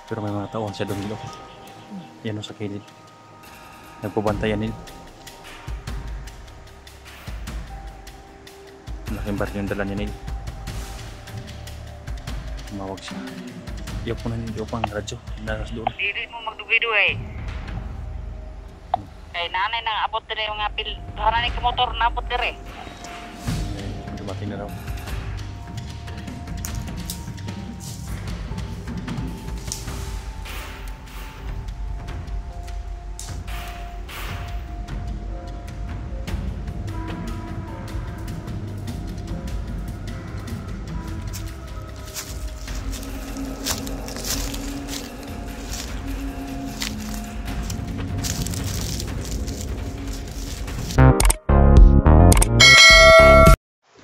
Pero may mga tauhan siya doon nilo. Yan o sa kilid. Nagpabantayan nil. Malaking baril yung dala niya nil. Tumawag siya. Iyok mo na nil. Iyok ang radyo. Naras doon. Dili mo magdugiduay. Kay nanay nang abot dire mga pil. Hana ni motor na abot dire. Dumating na raw.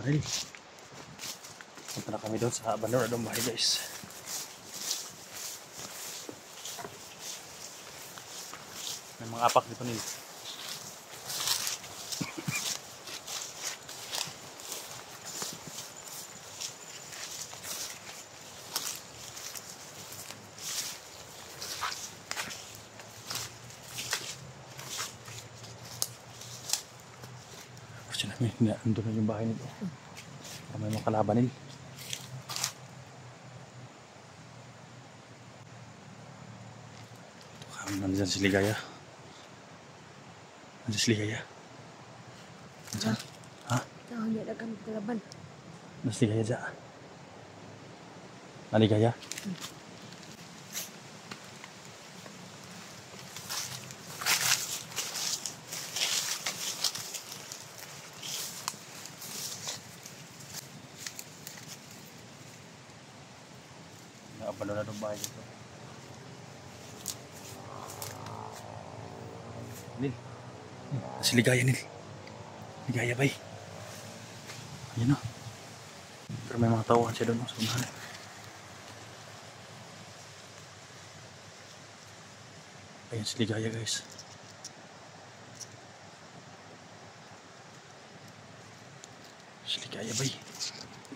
Maril. Punta na kami doon sa Bandar Adong Bahay guys. May mga apak dito nil. Kasi namin, nandun na yung bahay nito. May mga kalaban nil. Nandyan si Ligaya. Nandyan si Ligaya. Nandyan? Ha? Ikaw niya dagang kalaban. Nandyan si Ligaya dyan. Naligaya? Nakabalo na doon bahay dito. Nil. Si Ligaya nil. Ligaya bay. Ayan o. Pero may mga tauhan siya doon sa unahan. Ayan si Ligaya guys. Si Ligaya bay.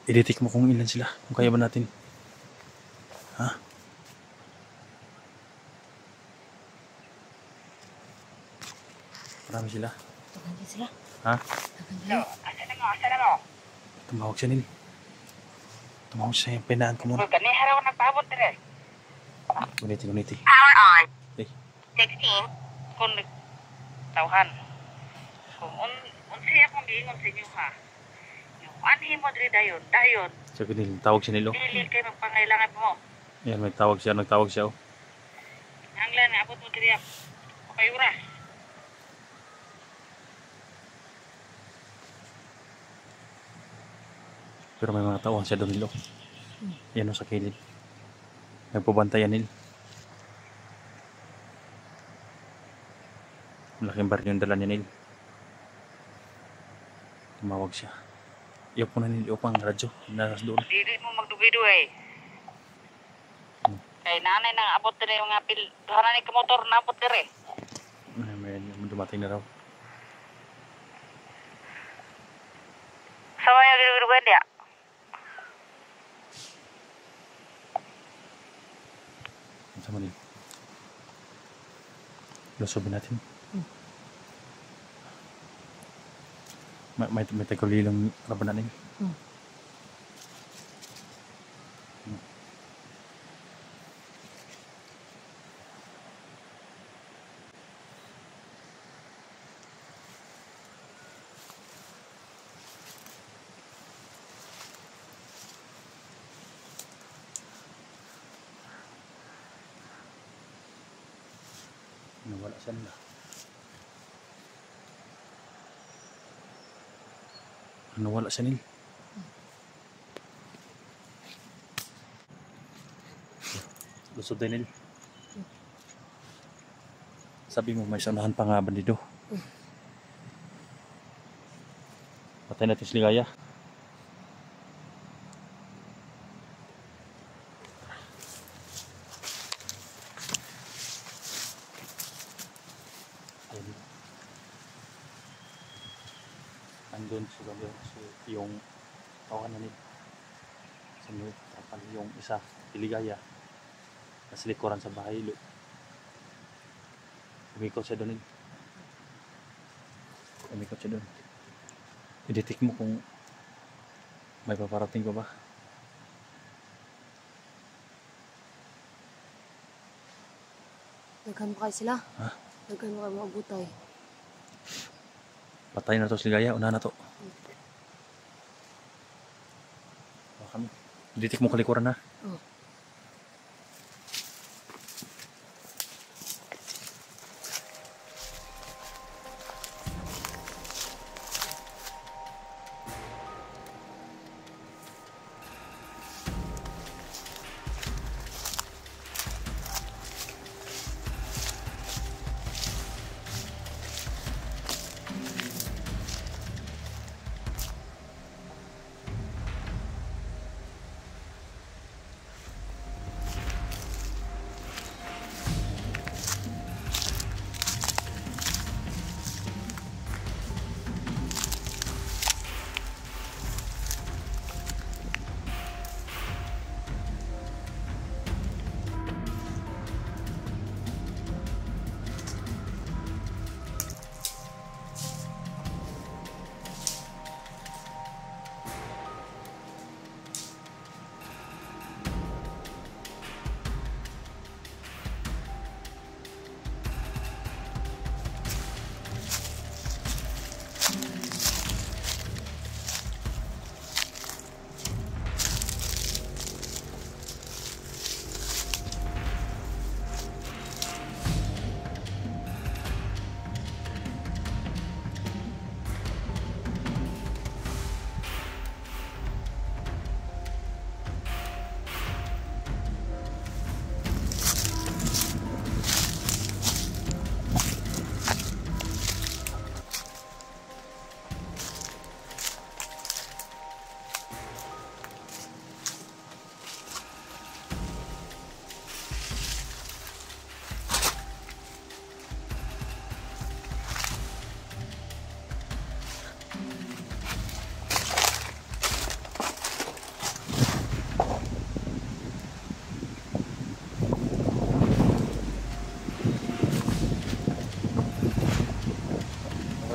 I-detect mo kung ilan sila. Kung kaya ba natin. Ha? Marami sila. Tagan din sila. Ha? Tagan din. No, asa na mo, asa na mo. Tumawag siya nil. Tumawag siya yung pinaan ko muna. Kung kani haraw nagpaabot dire. Uniti. Power on. Eh, 16. Kung tawhan. Kung unsay akong giingon sa inyo ha. Yung anhi mo dire dayon. sabi nil. Tawag siya nil. Dili kay magpangailangan mo. Ayan, may tawag siya. Nagtawag siya. Oh. Hanglan na abot mo dire. Payura. Pero may mga tauhan siya doon nil. Yan o sa kilid. Nagpabantayan nil. Malaking baril yung dala niya nil. Tumawag siya. Iyok mo na nil. Iyok ang radyo. Naras doon. Dili mo magdugiduay. Kay nanay nang abot dire mga pil. Hana ni motor na abot dire. May dumating na raw. Sawaya gidugan dia. Ano sa manil? Lusobin natin. May tagulilong labanan nil. Nawala siya nila. Nawala siya nil. Lusod din nil. Sabi mo may sanahan pa nga ba dito? Patay natin si Ligaya. Andun sila yung tawanan nila. Sa mga yung isa, Ligaya. Nasa likuran sa bahay. Umikot siya doon. Umikot siya doon. I-detect mo kung may paparating ko ba. Daghan pa kayo sila. Ha? Daghan mo kayo mga butay. Patay na to si Ligaya. Una na to. Baka kami. I-detect mo kalikuran ha. Oh.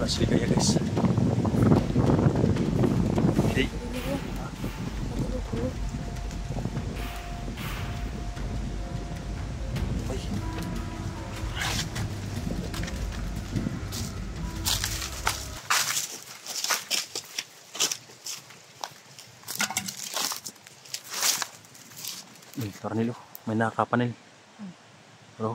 Wala si Ligaya guys. Hindi. Ay. Tornilyo. May nakakapanil. Bro.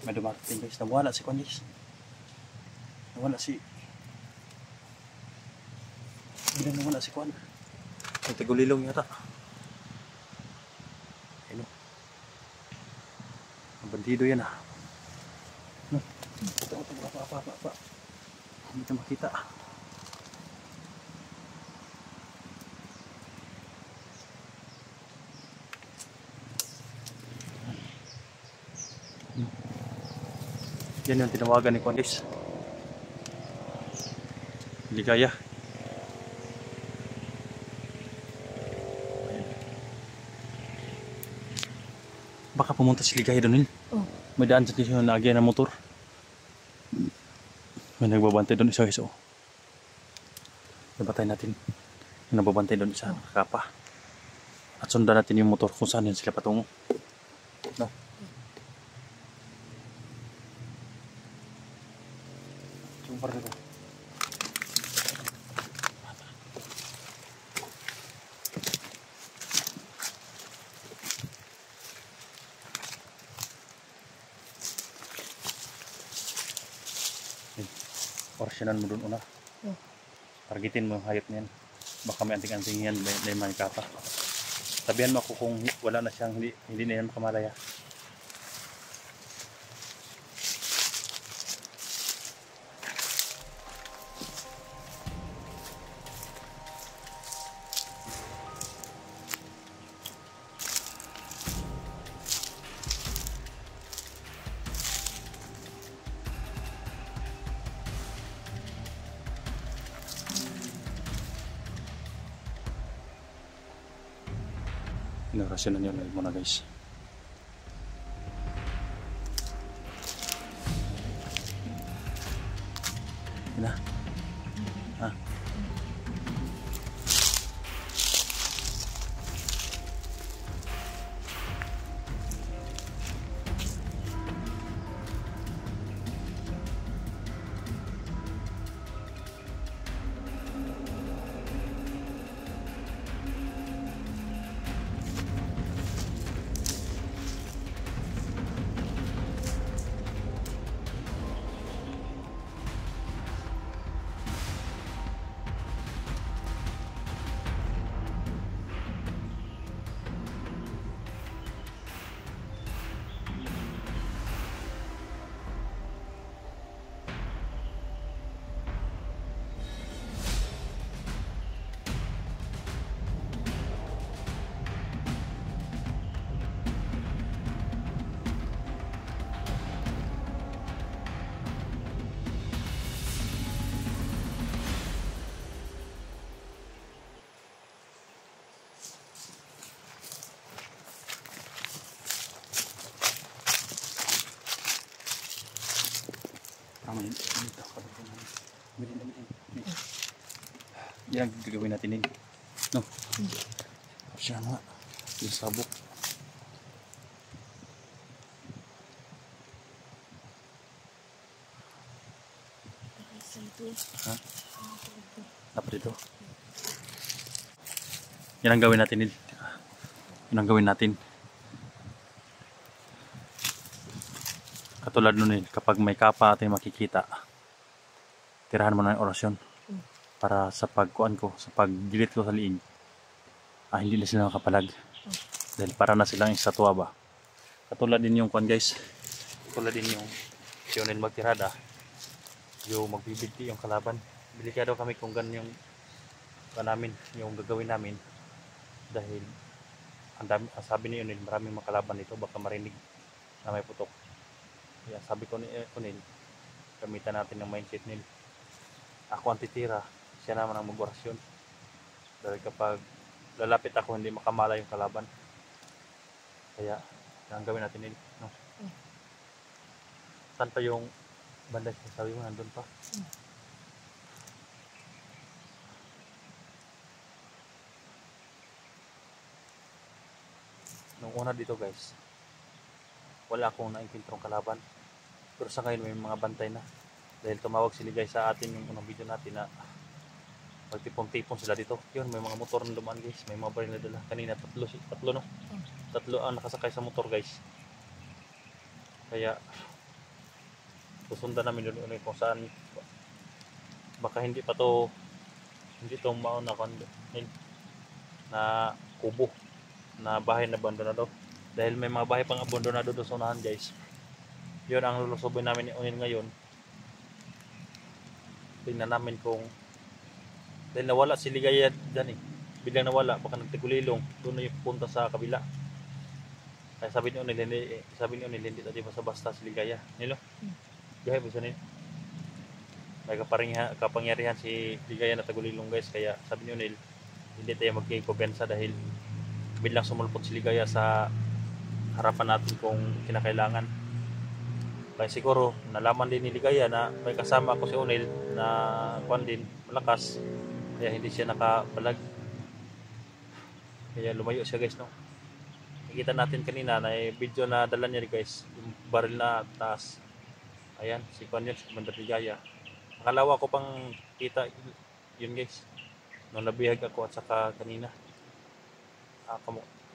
May dumating guys. Nawala si Kwan guys. Nawala si... Hindi nawala si Kwan. May tagulilong yata. Ayun. Ang bandido yan ah. No? Apa. Hindi ka makita. Yan yung tinawagan ni Kwan guys. Ligaya. Baka pumunta si Ligaya doon. Oh. May daan sa yung naagyan ng motor. May nagbabantay doon isa guys. Oh. Nabatay natin. May nagbabantay doon isa nakakapa. At sundan natin yung motor kung saan yun sila patungo. No? Sumpar dito. Orsyonan mo doon una. Oh. Targetin mo yung hayop niyan. Baka may anting-anting yan, may manikapa. Sabihan mo ako kung wala na siyang, hindi na yan makamalaya. Inorasyon na yun muna guys. Yun na. Ah. Tama yun. Dito. Yan ang gagawin natin din. No? Siya nga. Yung sabok. Ha? Dapat dito. Yan ang gawin natin din. Yan ang gawin natin. Katulad nun kapag may kapa ating makikita, tirahan mo na yung orasyon para sa pagkuan ko, sa pagdilit ko sa liig, hindi na sila makapalag dahil para na silang estatwa ba. Katulad din yung kuan guys, katulad din yung sionel magtirada, yung magbibigti yung kalaban. Delikado kami kung ganun yung namin, yung gagawin namin dahil ang sabi ni Unil, maraming makalaban dito, baka marinig na may putok. Kaya sabi ko ni Unil, gamitan natin ng mindset nil. Ako ang titira, siya naman ang mag-orasyon. Dahil kapag lalapit ako, hindi makamala yung kalaban. Kaya, ang gawin natin nil. No? Saan pa yung banda? Sabi mo, nandun pa. Nung una dito guys, wala akong nainkintrong kalaban. Pero sa ngayon may mga bantay na. Dahil tumawag sila guys sa atin yung unang video natin na magtipon-tipon sila dito. Yun, may mga motor na dumaan guys. May mga baril na dala. Kanina tatlo no? Tatlo ang nakasakay sa motor guys. Kaya susundan namin doon kung saan baka hindi to mauna na kubo na bahay na abandonado. Dahil may mga bahay pang abandonado doon sa unahan guys. Yun ang lulusobin namin ni Unil ngayon. Tingnan namin kung dahil nawala si Ligaya dyan biglang nawala, baka nagtagulilong doon na yung punta sa kabila. Kaya sabi ni Unil hindi tayo basta-basta si Ligaya nilo. Gahay po siya nilo. May kapangyarihan si Ligaya na tagulilong guys. Kaya sabi ni Unil hindi tayo magkikubensa dahil biglang sumulpot si Ligaya sa harapan natin kung kinakailangan. Kaya siguro nalaman din ni Ligaya na may kasama ako si Unil na kuan din malakas, kaya hindi siya nakabalag, kaya lumayo siya guys no. Nakita natin kanina na video na dala niya guys, yung baril na taas. Ayan si kuan yun, si Commander Ligaya. Nakalawa ko pang kita yun guys nung nabihag ako at saka kanina.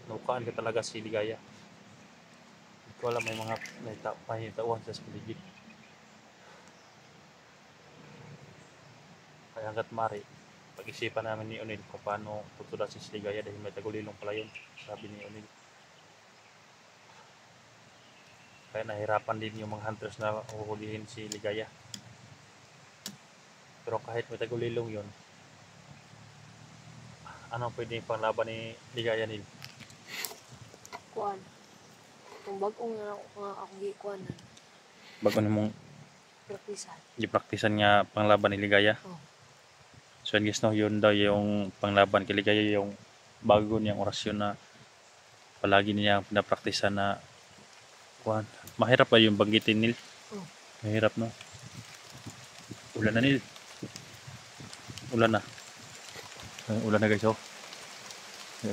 Nabukaan ka talaga si Ligaya. Hindi ko alam, may mga nahitawan sa paligid. Kaya hanggat mari, pag-isipan namin ni Unil kung paano tutulan si Ligaya dahil may tagulilong pala yun, sabi ni Unil. Kaya nahirapan din yung mga hunters na huhulihin si Ligaya. Pero kahit may tagulilong yun, ano pwede yung panglaban ni Ligaya nil? Kuan. Kung bagong nga akong gikuan na. Bago na mong Praktisan. i-praktisan nga panglaban ni Ligaya. Oh. So guys no, yun daw yung panglaban kay Ligaya, yung bago niyang orasyon na palagi niya pinapraktisan na kuhan. Mahirap pa yung banggitin nil. Oh. Mahirap no. Ulan na nil. Ulan na. Ay, ulan na guys oh.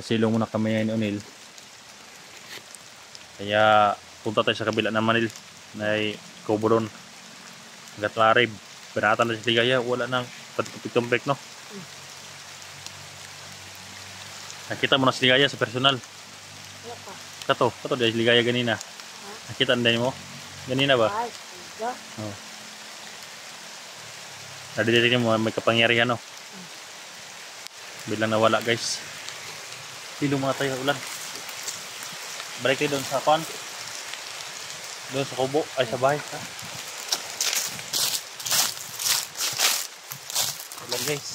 Silong muna kami ngayon Nil. Kaya punta tayo sa kabila naman Nil. May kubo doon. Hanggat larib. Binatan na si Ligaya. Wala nang patipik-tumpik no. Nakita mo na si Ligaya sa personal. Wala pa. Kato dahil si Ligaya ganina. Nakita na mo? Ganina ba? Ay, talaga. Oh. Nadidinig mo may kapangyarihan no. Bilang nawala guys. Silong muna tayo ulan. Balik tayo doon sa pan. Doon sa kubo. Ay sa bahay. Ha? Ulan guys.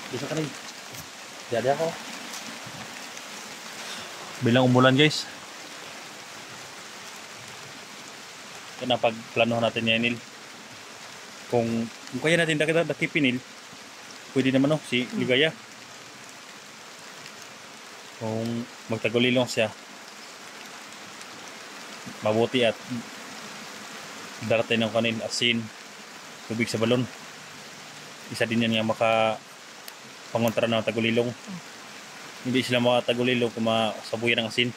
Bisa ka rin. Jadi ako. Bilang umulan guys. Ito na pagplanohan natin yan Nil. Kung kaya natin dakipin Nil, pwede naman no, si Ligaya. Kung magtagulilong siya, mabuti at darating ng kanin asin, tubig sa balon. Isa din yan nga makapangontra ng tagulilong. Hindi sila makatagulilong kung masabuyan ng asin.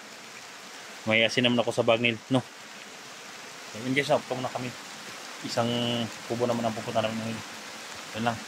May asin naman ako sa bag Nil, no? So, yun guys, na kami. Isang kubo naman ang pupunta namin ngayon. Yan lang.